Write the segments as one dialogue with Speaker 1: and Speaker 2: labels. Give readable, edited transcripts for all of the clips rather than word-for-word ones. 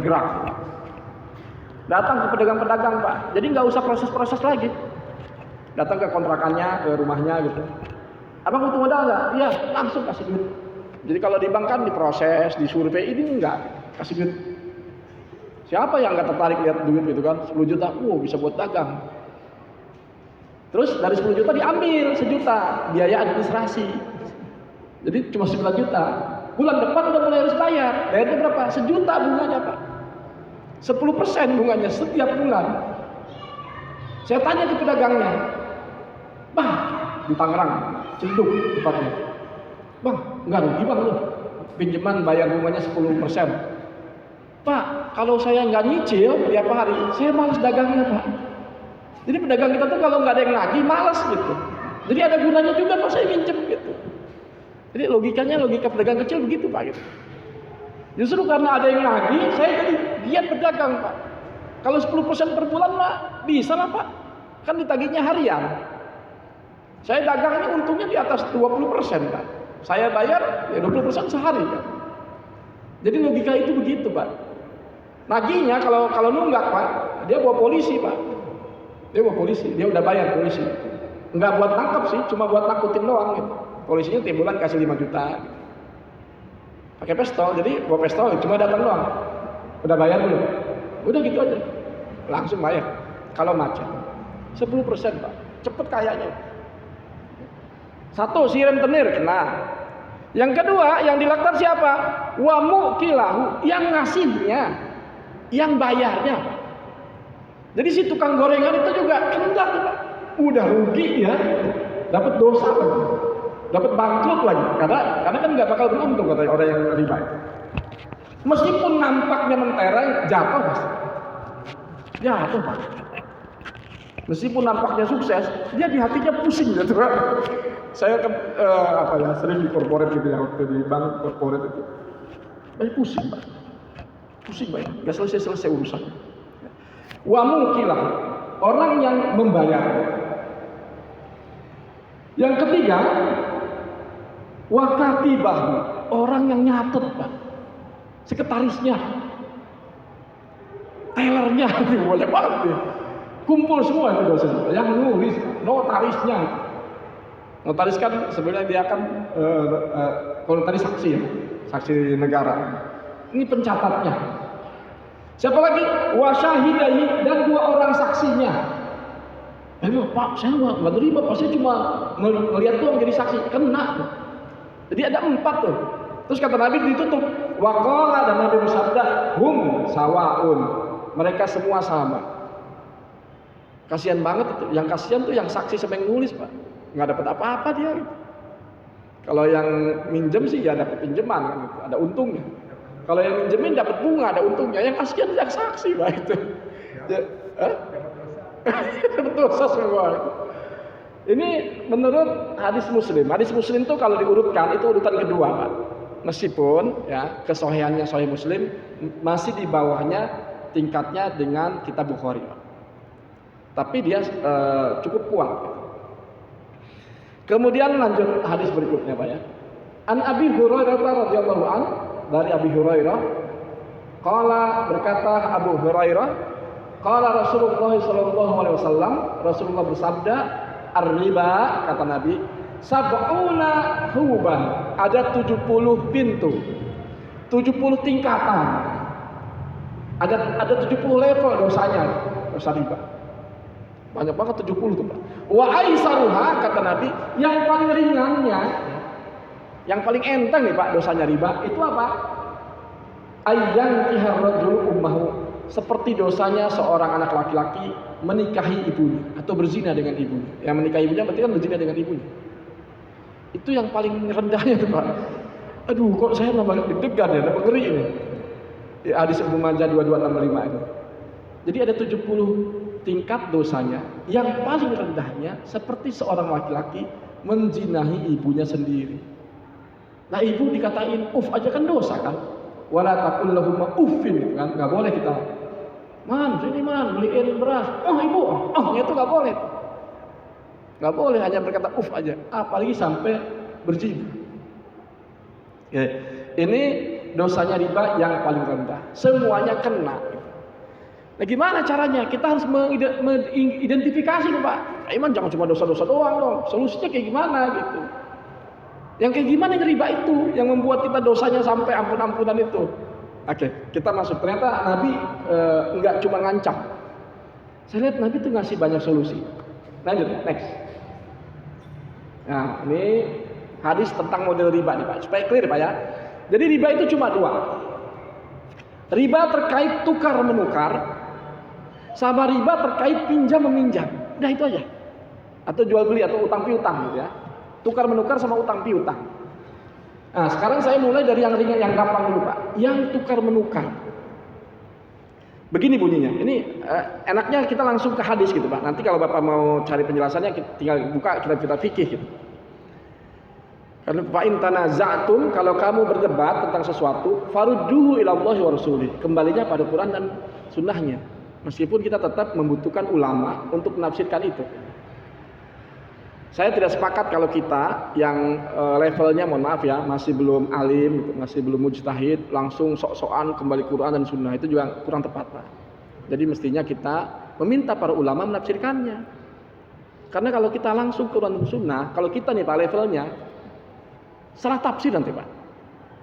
Speaker 1: gerak. Datang ke pedagang-pedagang Pak, jadi nggak usah proses-proses lagi. Datang ke kontrakannya, ke rumahnya gitu. Abang butuh modal nggak? Iya, langsung kasih duit. Jadi kalau di bank kan diproses, disurvei, ini enggak, kasih duit. Siapa yang nggak tertarik lihat duit gitu kan? 10 juta, bisa buat dagang. Terus dari 10 juta diambil 1 juta biaya administrasi. Jadi cuma 9 juta. Bulan depan udah mulai harus bayar. Bayarnya berapa? 1 juta bunganya Pak. 10% bunganya setiap bulan. Saya tanya ke pedagangnya, Bang, di Tangerang, Cenduk tepatnya. Bang, nggak rugi Bang lu. Pinjaman bayar bunganya 10%. Pak, kalau saya nggak nyicil tiap hari, saya malas dagangnya Pak. Jadi pedagang kita tuh kalau nggak ada yang nagih, malas gitu. Jadi ada gunanya juga Pak saya minjem gitu. Jadi logikanya, logika pedagang kecil begitu Pak gitu. Justru karena ada yang nagih, saya jadi giat berdagang Pak. Kalau 10% per bulan Pak, bisa lah Pak. Kan ditagihnya harian. Saya dagang ini untungnya di atas 20% Pak. Saya bayar ya 20% sehari Pak. Jadi logika itu begitu Pak. Nagihnya kalau nunggak Pak, dia bawa polisi Pak. Dia bawa polisi, dia udah bayar polisi. Enggak buat tangkap sih, cuma buat nakutin doang gitu. Polisinya tiap bulan kasih 5 juta gitu. Pakai pistol, jadi bawa pistol cuma datang doang. Udah bayar belum? Udah gitu aja. Langsung bayar. Kalau macet 10% Pak. Cepet kayaknya. Satu, si rentenir kena. Yang kedua, yang dilaktar siapa? Wa mukilahu, yang ngasihnya, yang bayarnya. Jadi si tukang gorengan itu juga kena tuh Pak. Udah rugi ya, dapat dosa lagi, dapat bangkrut lagi. Karena kan nggak bakal beruntung kata orang yang riba itu. Meskipun nampaknya mentereng, jatuh pasti. Jatuh Pak. Meskipun nampaknya sukses, dia di hatinya pusing gitu Pak. Saya kan sering di corporate gitu ya, waktu di bank corporate itu. Banyak pusing Pak. Pusing Pak. Nggak selesai urusan. Wa mukilah, orang yang membayar. Yang ketiga, wa katibahu, orang yang nyatet Pak. Sekretarisnya, tellernya, banyak banget deh. Kumpul semua itu dosennya, yang nulis, notarisnya. Notaris kan sebenarnya dia akan kalau tadi saksi ya, saksi negara. Ini pencatatnya. Siapa lagi? Wasyahidahi, dan 2 orang saksinya. Pak, saya nggak terima, Pak, saya cuma melihat doang jadi saksi, kena. Jadi ada 4 tuh. Terus kata Nabi ditutup. Waqala, dan Nabi bersabda, hum sawaun. Mereka semua sama. Kasihan banget itu. Yang kasihan tuh yang saksi sama yang nulis Pak. Nggak dapat apa-apa dia gitu. Kalau yang minjem sih ya dapat pinjaman kan gitu. Ada untungnya. Kalau yang minjemin dapat bunga, ada untungnya. Yang kasihan yang saksi Pak itu. Ya, dapat dosa semua. Ini menurut hadis Muslim. Hadis Muslim itu kalau diurutkan itu urutan kedua Pak. Meskipun ya kesohihannya Sahih Muslim masih di bawahnya tingkatnya dengan kitab Bukhari Pak. Tapi dia cukup kuat. Kemudian lanjut hadis berikutnya Pak ya. An Abi Hurairah radhiyallahu an, dari Abi Hurairah, qala, berkata Abu Hurairah, qala Rasulullah sallallahu alaihi wasallam, Rasulullah bersabda, ar-riba, kata Nabi, sab'una huban, ada 70 pintu, 70 tingkatan. Ada 70 level dosanya, dosa riba. Banyak banget 70 tuh Pak. Wa aisaruha, kata Nabi, yang paling ringannya, yang paling enteng nih Pak dosanya riba, itu apa? Ayyan tihar rajul ummahu, seperti dosanya seorang anak laki-laki menikahi ibunya atau berzina dengan ibunya. Yang menikahi ibunya berarti kan berzina dengan ibunya. Itu yang paling rendahnya tuh Pak. Aduh, kok saya malah deg-degan ya, dapat ngeri ini. Di hadis Ibnu Majah 2265 itu. Jadi ada 70 tingkat dosanya, yang paling rendahnya seperti seorang laki-laki menzinahi ibunya sendiri. Nah, ibu dikatain uf aja kan dosa kan? Wala taqul lahum uffin, kan? Enggak boleh kita. Man, sini man, beliin beras. Oh, ibu. Oh, itu enggak boleh. Enggak boleh hanya berkata uf aja, apalagi sampai berzina. Ya, ini dosanya riba yang paling rendah. Semuanya kena. Nah gimana caranya? Kita harus mengidentifikasi nih Pak. Iman jangan cuma dosa-dosa doang dong. Solusinya kayak gimana gitu. Yang kayak gimana yang riba itu yang membuat kita dosanya sampai ampun-ampunan itu. Oke, kita masuk. Ternyata Nabi enggak cuma ngancam. Saya lihat Nabi tuh ngasih banyak solusi. Lanjut, next. Nah, ini hadis tentang model riba nih Pak. Supaya clear Pak ya. Jadi riba itu cuma dua. Riba terkait tukar menukar, sama riba terkait pinjam meminjam. Udah itu aja. Atau jual beli atau utang piutang gitu ya. Tukar menukar sama utang piutang. Nah, sekarang saya mulai dari yang ringan yang gampang dulu Pak. Yang tukar menukar. Begini bunyinya. Ini enaknya kita langsung ke hadis gitu Pak. Nanti kalau Bapak mau cari penjelasannya tinggal buka kitab-kitab fikih gitu. Karena fa in tanaza'tum, kalau kamu berdebat tentang sesuatu, farudduhu ila Allahi wa rasulih. Kembalinya pada Quran dan sunnahnya. Meskipun kita tetap membutuhkan ulama untuk menafsirkan itu. Saya tidak sepakat kalau kita yang levelnya mohon maaf ya masih belum alim, masih belum mujtahid, langsung sok-sokan kembali Quran dan sunnah, itu juga kurang tepat Pak. Jadi mestinya kita meminta para ulama menafsirkannya. Karena kalau kita langsung Quran dan sunnah, kalau kita nih Pak levelnya salah tafsir nanti Pak.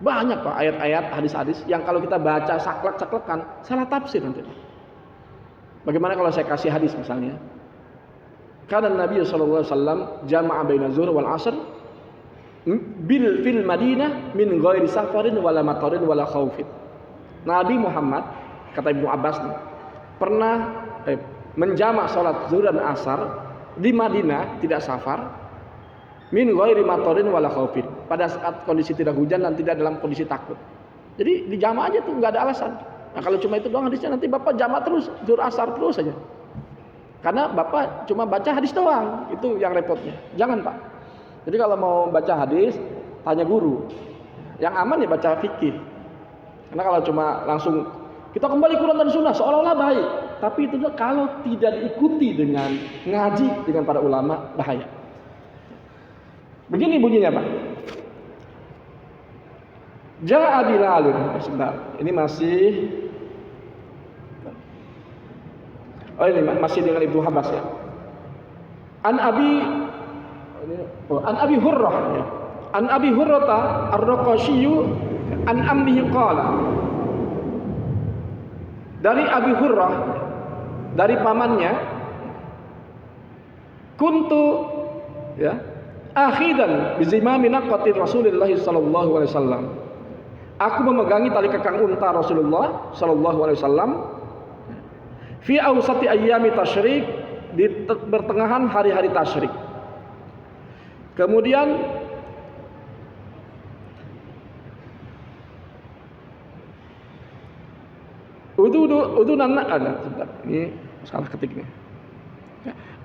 Speaker 1: Banyak Pak ayat-ayat, hadis-hadis yang kalau kita baca saklek-saklekan salah tafsir nanti Pak. Bagaimana kalau saya kasih hadis misalnya? Karena Nabi sallallahu alaihi wasallam jama'a baina zuhur wal 'asr fil Madinah min ghairi safarin wala matarin wala khaufin. Nabi Muhammad kata Ibnu Abbas pernah menjamak salat zuhur dan asar di Madinah tidak safar min ghairi matarin wala khaufin. Pada saat kondisi tidak hujan dan tidak dalam kondisi takut. Jadi dijamak aja tuh enggak ada alasan. Nah kalau cuma itu doang hadisnya nanti Bapak jamak terus zuhur asar terus saja. Karena Bapak cuma baca hadis doang, itu yang repotnya. Jangan Pak. Jadi kalau mau baca hadis, tanya guru. Yang aman ya baca fikih. Karena kalau cuma langsung kita kembali Quran dan Sunnah seolah-olah baik, tapi itu kalau tidak diikuti dengan ngaji dengan para ulama bahaya. Begini bunyinya Pak. Ja'a Bilalun. Sebentar, ini masih ini masih dengan Ibnu Abbas ya. An Abi Hurrah ya. An Abi Hurrah ar-Raqashiyyu an ammihi qala. Dari Abi Hurrah dari pamannya kuntu ya akhidan bi zimami naqati Rasulullah sallallahu alaihi wasallam. Aku memegangi tali kekang unta Rasulullah sallallahu alaihi wasallam fi awsati ayyami tasyrik, di pertengahan hari-hari tasyrik. Kemudian udunan ada sebentar, ini salah ketik nih.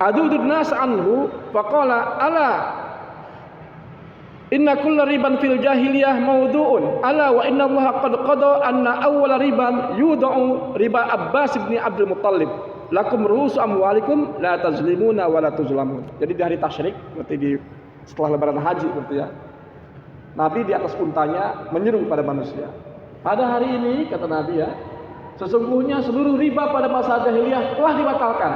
Speaker 1: Adudun nas anhu faqala ala inna kulla riban fil jahiliyah mawdu'un ala wa inna allaha qad qada anna awwala riban yudau riba Abbas bin Abdul Muttalib lakum ru'usu amwalikum la tazlimuna wa la tuzlamun. Jadi di hari tasyrik berarti di setelah lebaran haji berarti ya. Nabi di atas untanya menyeru pada manusia. Pada hari ini kata Nabi ya, sesungguhnya seluruh riba pada masa jahiliyah telah dibatalkan.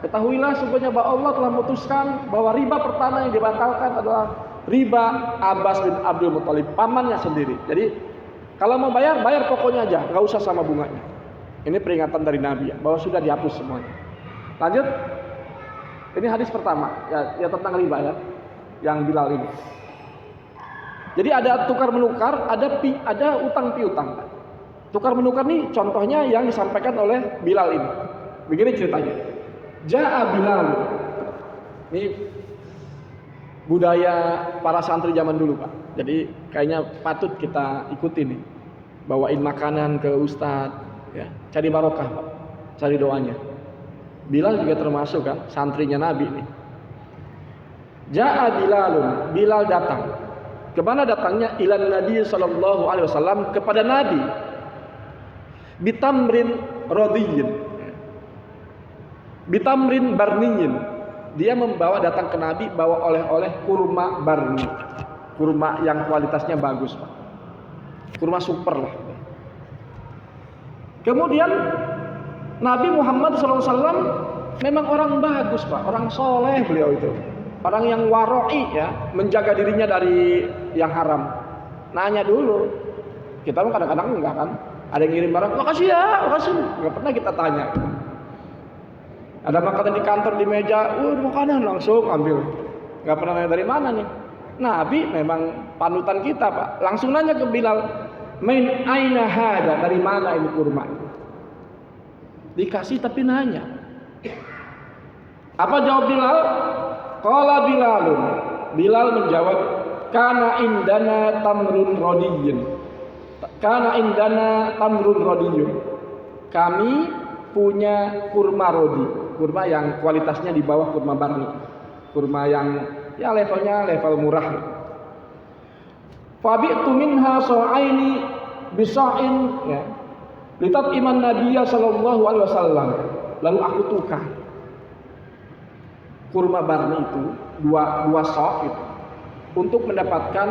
Speaker 1: Ketahuilah sesungguhnya bahwa Allah telah memutuskan bahwa riba pertama yang dibatalkan adalah riba Abbas bin Abdul Muttalib, pamannya sendiri. Jadi kalau mau bayar pokoknya aja, nggak usah sama bunganya. Ini peringatan dari Nabi ya, bahwa sudah dihapus semuanya. Lanjut, ini hadis pertama ya tentang riba ya, yang Bilal ini. Jadi ada tukar menukar, ada utang piutang. Tukar menukar nih contohnya yang disampaikan oleh Bilal ini. Begini ceritanya. Ja'a Bilal. Ini budaya para santri zaman dulu Pak. Jadi kayaknya patut kita ikuti nih. Bawain makanan ke ustadz, ya, cari barokah Pak, cari doanya. Bilal juga termasuk kan santrinya Nabi nih. Ja'a Bilalun, Bilal datang. Kemana datangnya? Ilan Nabi sallallahu alaihi wasallam, kepada Nabi. Bitamrin rodiyin, bitamrin barniyin. Dia membawa datang ke Nabi bawa oleh-oleh kurma barni, kurma yang kualitasnya bagus Pak. kurma super lah. Kemudian Nabi Muhammad SAW memang orang bagus Pak, orang soleh beliau itu, orang yang waroi ya, menjaga dirinya dari yang haram. Nanya dulu, kita kan kadang-kadang enggak kan, ada yang ngirim barang, makasih ya, makasih, nggak pernah kita tanya. Ada makanan di kantor di meja, makanan langsung ambil, nggak pernah nanya dari mana nih. Nabi memang panutan kita Pak, langsung nanya ke Bilal, main aina hada, dari mana ini kurma? Dikasih tapi nanya. Apa jawab Bilal? Qala Bilalun. Bilal menjawab, kana indana tamrun rodiyun. Kana indana tamrun rodiyun. Kami punya kurma rodi, kurma yang kualitasnya di bawah kurma barni, kurma yang ya levelnya level murah. Fabi'tu minha sa'aini bisa'in ya. Litat iman Nabiya sallallahu alaihi wasallam. Lalu aku tukar kurma barni itu dua sok gitu, untuk mendapatkan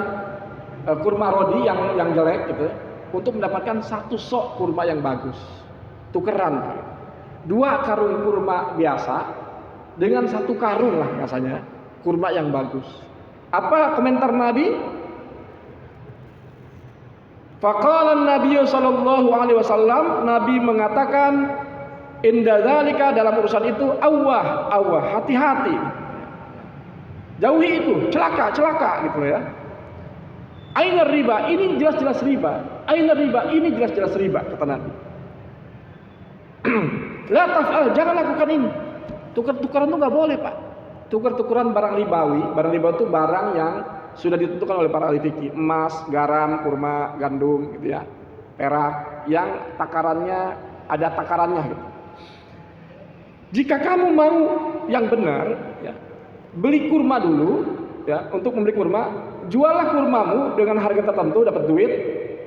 Speaker 1: kurma rodi yang jelek gitu, untuk mendapatkan satu sok kurma yang bagus. Tukeran 2 karung kurma biasa dengan 1 karung lah rasanya kurma yang bagus. Apa komentar Nabi? Faqala Nabi sallallahu alaihi wasallam, Nabi mengatakan, inda dzalika, dalam urusan itu, awah, hati-hati. Jauhi itu, celaka gitu ya. Aina riba, ini jelas-jelas riba. Aina riba, ini jelas-jelas riba, kata Nabi. La taf'al, jangan lakukan ini. Tukar-tukaran itu nggak boleh Pak. Tukar-tukaran barang ribawi. Barang riba itu barang yang sudah ditentukan oleh para ahli fikih, emas, garam, kurma, gandum, gitu ya, perak, yang takarannya ada takarannya. Gitu. Jika kamu mau yang benar, ya, beli kurma dulu, ya, untuk membeli kurma, jualah kurmamu dengan harga tertentu, dapat duit,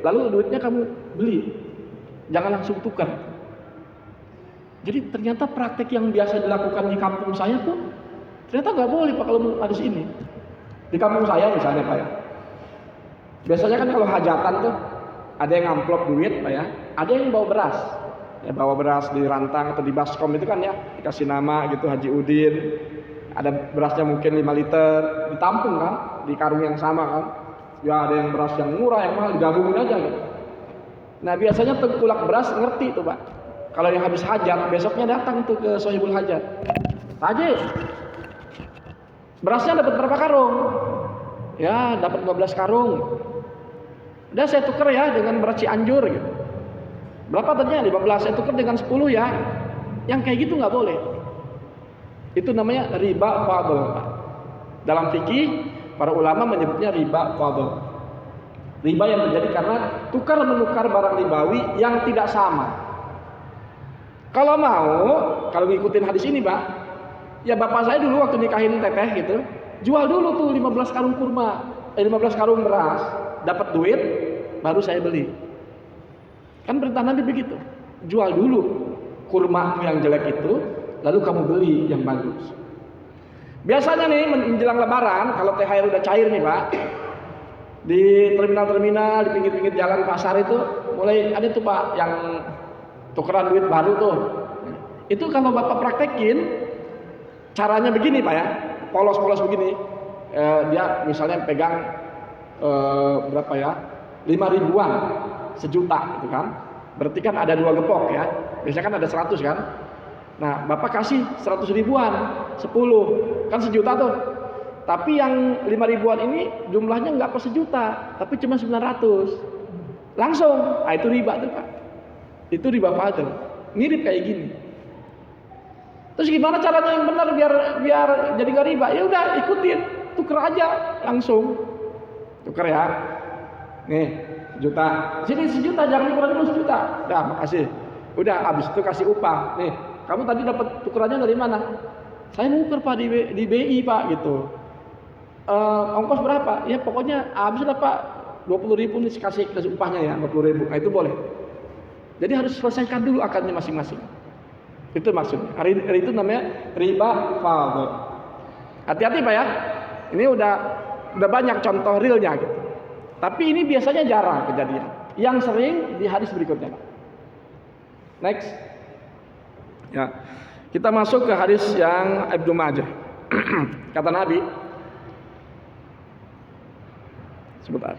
Speaker 1: lalu duitnya kamu beli, jangan langsung tukar. Jadi ternyata praktek yang biasa dilakukan di kampung saya tuh ternyata nggak boleh Pak kalau ada di sini. Di kampung saya misalnya Pak ya, biasanya kan kalau hajatan tuh ada yang amplop duit Pak ya, ada yang bawa beras, ya, bawa beras di rantang atau di baskom itu kan ya, dikasih nama gitu Haji Udin, ada berasnya mungkin 5 liter, ditampung kan, di karung yang sama kan, ya ada yang beras yang murah, yang mahal, digabungin aja gitu. Nah biasanya tengkulak beras ngerti tuh Pak, kalau yang habis hajat besoknya datang tuh ke sohibul hajat, Haji, berasnya dapat berapa karung? Ya dapat 12 karung. Udah saya tuker ya dengan beras Cianjur gitu. Berapa tadinya? 15, saya tuker dengan 10 ya. Yang kayak gitu nggak boleh. Itu namanya riba fadl. Dalam fikih para ulama menyebutnya riba fadl. Riba yang terjadi karena tukar menukar barang ribawi yang tidak sama. Kalau mau, kalau ngikutin hadis ini Pak, ya bapak saya dulu waktu nikahin teteh gitu, jual dulu tuh 15 karung kurma, 15 karung beras, dapat duit, baru saya beli. Kan perintah Nabi begitu, jual dulu kurma yang jelek itu, lalu kamu beli yang bagus. Biasanya nih menjelang Lebaran, kalau THR udah cair nih Pak, di terminal-terminal, di pinggir-pinggir jalan pasar itu mulai ada tuh Pak yang tukeran duit baru tuh. Itu kalau bapak praktekin, caranya begini Pak ya, polos-polos begini, dia misalnya pegang berapa ya, 5 ribuan sejuta gitu kan, berarti kan ada 2 gepok ya, biasanya kan ada 100 kan, nah bapak kasih 100 ribuan, 10, kan sejuta tuh, tapi yang 5 ribuan ini jumlahnya nggak per sejuta, tapi cuma 900, langsung, nah itu riba tuh Pak, itu riba fadl, mirip kayak gini. Terus gimana caranya yang benar biar jadi gak riba? Ya udah ikutin, tuker aja langsung. Tuker ya. Nih, 1 juta. Sini 1 juta, jangan dikurang dulu 1 juta. Udah, makasih. Udah habis itu kasih upah. Nih, kamu tadi dapat tukerannya dari mana? Saya nuker Pak di BI Pak gitu. Ongkos berapa? Ya pokoknya habis udah Pak 20.000 nih kasih upahnya ya, 20.000. Nah, itu boleh. Jadi harus selesaikan dulu akadnya masing-masing. Itu maksudnya. Hari itu namanya riba fadl. Hati-hati Pak ya. Ini udah banyak contoh realnya gitu. Tapi ini biasanya jarang kejadian. yang sering di hadis berikutnya. Next. Ya. Kita masuk ke hadis yang Ibnu Majah. Kata Nabi, sebentar.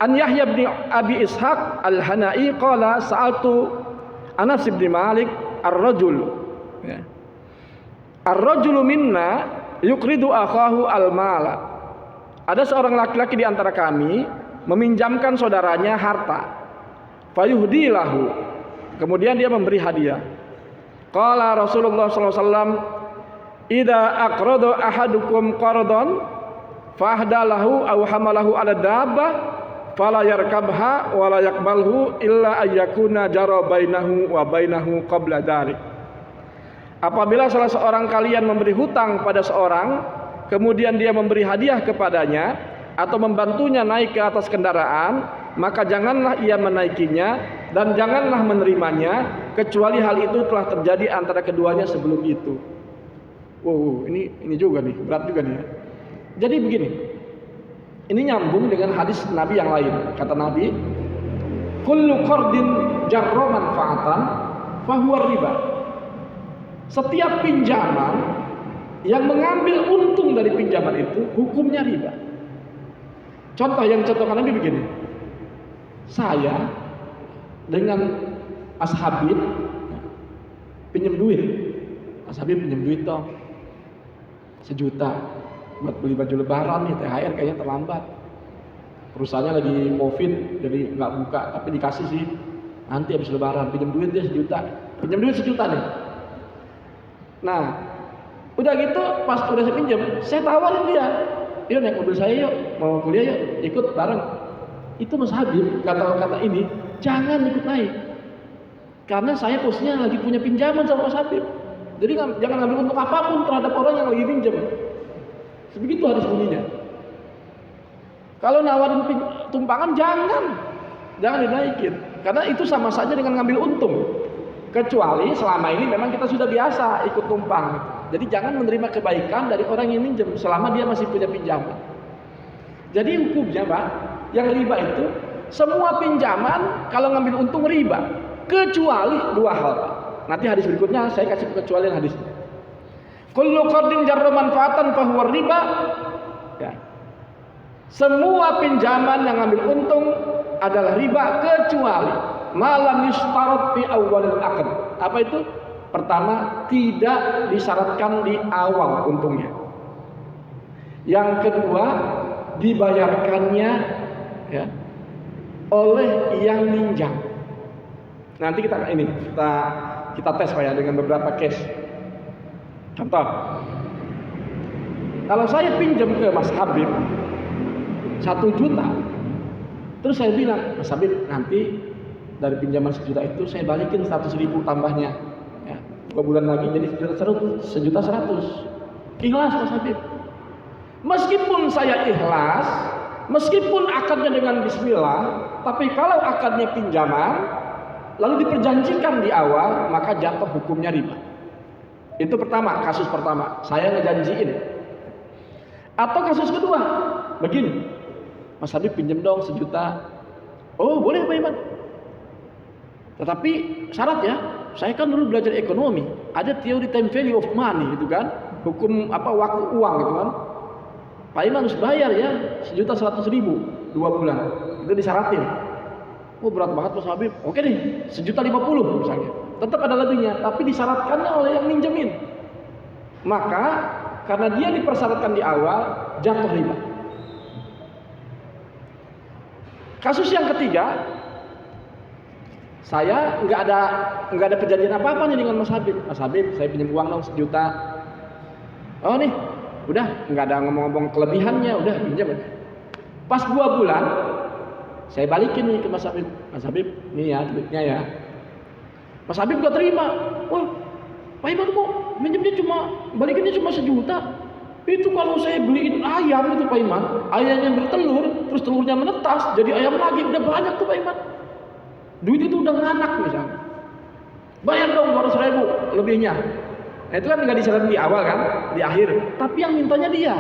Speaker 1: An Yahya bin Abi Ishaq Al-Hanai qala sa'altu Anas bin Malik ar-rajul. Ya. Ar-rajulu minna yuqridu akhahu al-mala. Ada seorang laki-laki di antara kami meminjamkan saudaranya harta. Fayuhdi lahu. Kemudian dia memberi hadiah. Qala Rasulullah sallallahu alaihi wasallam, "Idza aqrada ahadukum qardan fahda lahu aw hamalahu 'ala dabbah fala yarkabha wa la yaqbalhu illa ayyakuna jara bainahu wa bainahu qabla dzalik." Apabila salah seorang kalian memberi hutang pada seorang, kemudian dia memberi hadiah kepadanya atau membantunya naik ke atas kendaraan, maka janganlah ia menaikinya dan janganlah menerimanya kecuali hal itu telah terjadi antara keduanya sebelum itu. Wow, ini juga nih, berat juga nih. Jadi begini. Ini nyambung dengan hadis Nabi yang lain. Kata Nabi, kullu qardin jarra manfaatan fahuwa riba. Setiap pinjaman yang mengambil untung dari pinjaman itu hukumnya riba. Contoh yang contohkan Nabi begini. Saya dengan Mas Habib pinjam duit. Mas Habib pinjam duit dong 1 juta buat beli baju lebaran nih, THR kayaknya terlambat. Perusahaannya lagi Covid jadi nggak buka, tapi dikasih sih nanti habis lebaran. Pinjam duit dia 1 juta. Pinjam duit 1 juta nih. Nah, udah gitu pas udah saya pinjam, saya tawarin dia, yuk naik mobil saya yuk, mau kuliah yuk, ikut bareng. Itu Mas Habib kata-kata ini, jangan ikut naik, karena saya posisinya lagi punya pinjaman sama Mas Habib. Jadi jangan ambil untung apapun terhadap orang yang lagi pinjam. Sebegitu harus bunyinya. Kalau nawarin tumpangan jangan dinaikin, karena itu sama saja dengan ngambil untung. Kecuali selama ini memang kita sudah biasa ikut tumpang. Jadi jangan menerima kebaikan dari orang yang minjem selama dia masih punya pinjaman. Jadi hukumnya, Pak, yang riba itu semua pinjaman kalau ngambil untung riba, kecuali 2 hal, Pak. Nanti hadis berikutnya saya kasih kecualian hadisnya. Kullu qardin jarra manfaatan fahuwa riba. Ya. Semua pinjaman yang ngambil untung adalah riba kecuali malam yustarot fi awalil aqd. Apa itu? Pertama, tidak disyaratkan di awal untungnya. Yang kedua, dibayarkannya ya, oleh yang minjam. Nanti kita tes Pak ya dengan beberapa case. Contoh, kalau saya pinjam ke Mas Habib 1 juta, terus saya bilang, Mas Habib nanti dari pinjaman 1 juta itu saya balikin 100.000 tambahnya. Ya, 2 bulan lagi jadi 1.100.000. Ikhlas Mas Habib. Meskipun saya ikhlas, meskipun akadnya dengan bismillah, tapi kalau akadnya pinjaman lalu diperjanjikan di awal, maka jatuh hukumnya riba. Itu pertama, kasus pertama, saya ngejanjiin. Atau kasus kedua, begini, Mas Habib pinjam dong 1 juta. Oh boleh Pak Iman. Tetapi syarat ya, saya kan dulu belajar ekonomi, ada teori time value of money gitu kan, hukum waktu uang gitu kan. Pak Iman harus bayar ya 1.100.000 2 bulan, itu disyaratin. Oh berat banget Mas Habib. Oke deh, 1.050.000 misalnya. Tetap ada lebihnya, tapi disyaratkannya oleh yang minjemin. Maka karena dia dipersyaratkan di awal, jatuh riba. Kasus yang ketiga, saya nggak ada perjanjian apa-apa nih dengan Mas Habib. Mas Habib, saya pinjam uang dong 1 juta. Oh nih, udah nggak ada ngomong-ngomong kelebihannya, udah pinjam. Pas 2 bulan, saya balikin nih ke Mas Habib. Mas Habib, nih ya duitnya ya. Mas Habib gak terima. Wah, Pak Iman kok minjemnya balikinnya cuma 1 juta. Itu kalau saya beliin ayam itu Pak Iman, ayamnya bertelur, terus telurnya menetas, jadi ayam lagi, udah banyak tuh Pak Iman. Duit itu udah nganak misalnya. Bayar dong 200.000 lebihnya. Nah itu kan nggak disyaratkan di awal kan, di akhir. Tapi yang mintanya dia.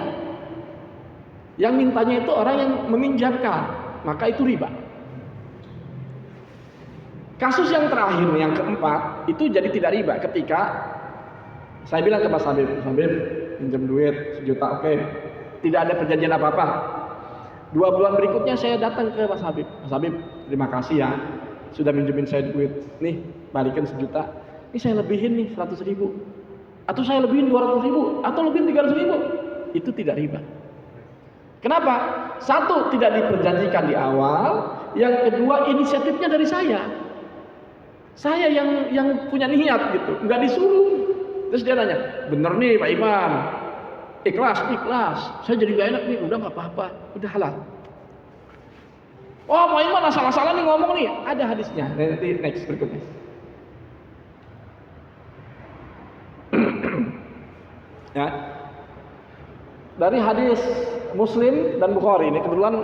Speaker 1: Yang mintanya itu orang yang meminjamkan. maka itu riba. Kasus yang terakhir, yang keempat, itu jadi tidak riba ketika saya bilang ke Mas Habib, pinjam duit 1 juta, oke. Tidak ada perjanjian apa-apa. 2 bulan berikutnya saya datang ke Mas Habib. Mas Habib, terima kasih ya, sudah minjemin saya duit. Nih, balikin 1 juta. Ini saya lebihin nih 100 ribu. Atau saya lebihin 200 ribu. Atau lebihin 300 ribu. Itu tidak riba. Kenapa? Satu, tidak diperjanjikan di awal. Yang kedua, inisiatifnya dari saya. Saya yang punya niat gitu, nggak disuruh. Terus dia nanya, bener nih Pak Iman, ikhlas, saya jadi gak enak nih, udah nggak apa-apa, udah halal. Oh Pak Iman asal-asalan nih ngomong nih, ada hadisnya. Nanti next berikutnya. Ya, dari hadis Muslim dan Bukhari, ini kebetulan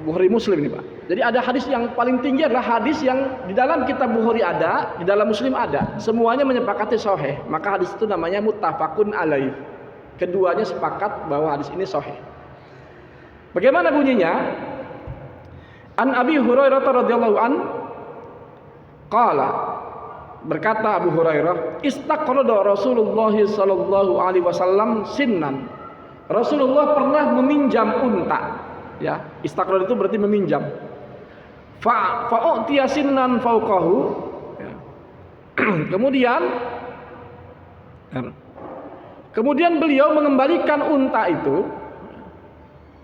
Speaker 1: Bukhari Muslim ini Pak. Jadi ada hadis yang paling tinggi adalah hadis yang di dalam kitab Bukhari ada, di dalam Muslim ada. Semuanya menyepakati sahih. Maka hadis itu namanya muttafaqun alaih. Keduanya sepakat bahwa hadis ini sahih. Bagaimana bunyinya? An Abi Hurairah radhiyallahu an qala, berkata Abu Hurairah, istaqrada Rasulullah sallallahu alaihi wasallam sinnan. Rasulullah pernah meminjam unta. Ya, istaqrad itu berarti meminjam. Fa'utiya sinnan fauqahu. Ya. Kemudian beliau mengembalikan unta itu,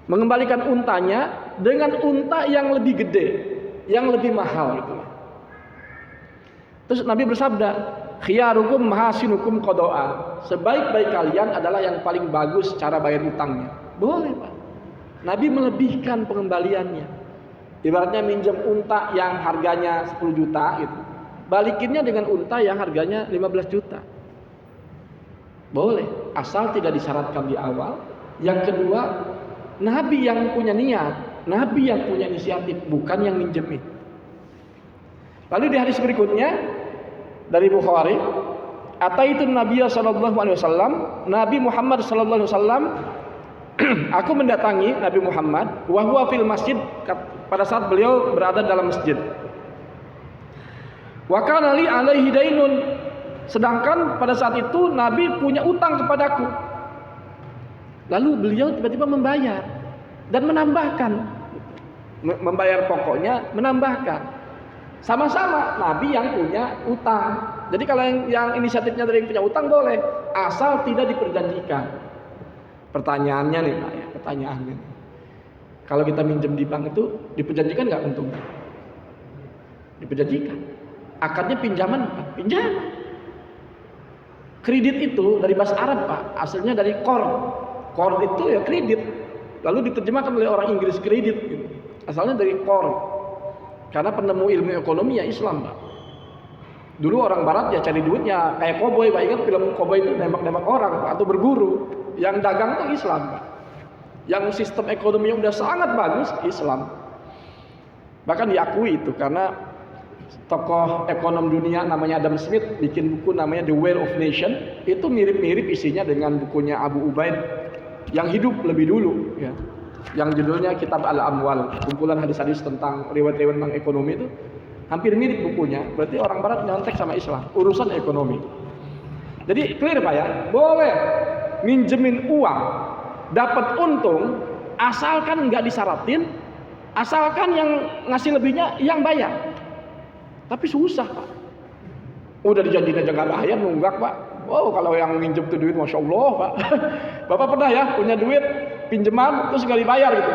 Speaker 1: mengembalikan untanya dengan unta yang lebih gede, yang lebih mahal gitu. Terus Nabi bersabda, khiyarukum mahasinukum qada'an. Sebaik-baik kalian adalah yang paling bagus cara bayar utangnya. Boleh Pak. Nabi melebihkan pengembaliannya. Ibaratnya minjem unta yang harganya 10 juta gitu, balikinnya dengan unta yang harganya 15 juta. Boleh, asal tidak disyaratkan di awal. Yang kedua, Nabi yang punya niat, Nabi yang punya inisiatif, bukan yang minjemin. Lalu di hadis berikutnya dari Bukhari, ataitu Nabiya sallallahu alaihi wasallam, Nabi Muhammad sallallahu alaihi wasallam, aku mendatangi Nabi Muhammad wa huwa fil masjid, pada saat beliau berada dalam masjid. Wa kana li alaihi dainun, sedangkan pada saat itu Nabi punya utang kepadaku. Lalu beliau tiba-tiba membayar dan menambahkan, membayar pokoknya, menambahkan. Sama-sama Nabi yang punya utang. Jadi kalau yang inisiatifnya dari yang punya utang boleh, asal tidak diperjanjikan. Pertanyaannya nih Pak ya, pertanyaannya. Kalau kita minjem di bank itu diperjanjikan nggak untungnya? Diperjanjikan. Akadnya pinjaman bukan? Pinjaman. Kredit itu dari bahasa Arab Pak, asalnya dari qard. Qard itu ya kredit. Lalu diterjemahkan oleh orang Inggris kredit gitu. Asalnya dari qard. Karena penemu ilmu ekonomi ya Islam Pak. Dulu orang barat ya cari duitnya kayak koboi Pak, ingat film koboi itu nembak-nembak orang Pak, atau berburu. Yang dagang itu Islam Pak. Yang sistem ekonominya udah sangat bagus Islam. Bahkan diakui itu karena tokoh ekonom dunia namanya Adam Smith bikin buku namanya The Wealth of Nation, itu mirip-mirip isinya dengan bukunya Abu Ubaid yang hidup lebih dulu ya. Yang judulnya Kitab Al-Amwal, kumpulan hadis-hadis tentang riwayat-riwayat tentang ekonomi itu hampir mirip bukunya. Berarti orang barat nyontek sama Islam urusan ekonomi. Jadi clear Pak ya, boleh minjemin uang dapat untung asalkan nggak disyaratin, asalkan yang ngasih lebihnya yang bayar. Tapi susah Pak, udah dijanjiin aja nggak bayar, nunggak Pak. Wow, kalau yang minjem tuh duit Masya Allah Pak. Bapak pernah ya punya duit pinjaman terus nggak dibayar gitu?